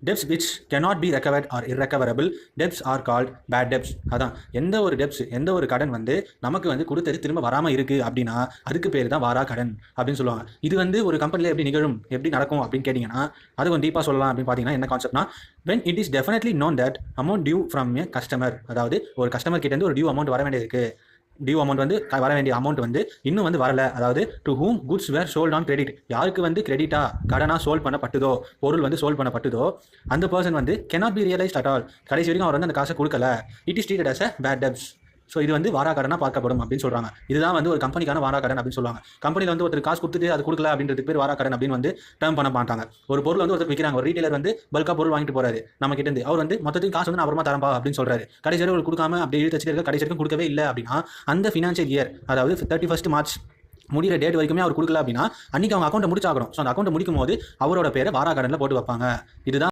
Debts which cannot be recovered or irrecoverable debts are called bad debts. அதான் எந்த ஒரு debts, எந்த ஒரு கடன் வந்து நமக்கு வந்து கொடுத்தது திரும்ப வராமல் இருக்குது அப்படின்னா அதுக்கு பேர் தான் வாரா கடன் அப்படின்னு சொல்லுவாங்க. இது வந்து ஒரு கம்பெனியில் எப்படி நிகழும், எப்படி நடக்கும் அப்படின்னு கேட்டிங்கன்னா அது கொஞ்சம் டீப்பாக சொல்லலாம் அப்படின்னு பார்த்தீங்கன்னா என்ன கான்செப்ட்னா, when it is definitely known that amount due from a customer, அதாவது ஒரு கஸ்டமர் கிட்டேருந்து ஒரு டியூ அமௌண்ட் வர வேண்டியது இருக்குது, டியூ அமௌண்ட் வந்து வர வேண்டிய அமௌண்ட் வந்து இன்னும் வந்து வரல, அதாவது to whom goods were sold on credit, யாருக்கு வந்து கிரெடிட்டா கடனா சோல்ட் பண்ணப்பட்டதோ, பொருள் வந்து சோல்ட் பண்ணப்பட்டதோ அந்த பர்சன் வந்து cannot be realized at all, கடைசி வரைக்கும் அவர் வந்து அந்த காசை கொடுக்கல, it is treated as a bad debts. So இது வந்து வாரா கடனாக பார்க்கப்படும் அப்படின்னு சொல்கிறாங்க. இதுதான் வந்து ஒரு கம்பெனிக்கான வாரா கடன் அப்படின்னு சொல்லுவாங்க. கம்பெனியில் வந்து ஒருத்தர் காசு கொடுத்துட்டு அது கொடுக்கல அப்படின்றதுக்கு பேர் வாரா கடன் அப்படின்னு வந்து டேர்ம் பண்ண மாட்டாங்க. ஒரு பொருள் வந்து ஒருத்தர் விற்கிறாங்க, ஒரு ரீட்டைலர் வந்து பல்கா பொருள் வாங்கிட்டு போறாரு நம்ம கிட்டேருந்து, அவர் வந்து மொத்தத்தையும் காசு வந்து அப்புறமா தரம்பா அப்படின்னு சொல்றாரு, கடைசி வரை கொடுக்காம அப்படியே வச்சுட்டு இருக்க, கடைசி வரைக்கும் கொடுக்கவே இல்லை அப்படின்னா அந்த ஃபினான்ஷியல் இயர், அதாவது 31 மார்ச் முடிகிற டேட் வரைக்குமே அவர் கொடுக்கல அப்படின்னா அன்றைக்கி அவங்க அக்கௌண்ட்டை முடிச்சாகணும். ஸோ அந்த அக்கௌண்ட்டை முடிக்கும் போது அவரோட பேரை வாரா கடனில் போட்டு வைப்பாங்க. இதுதான்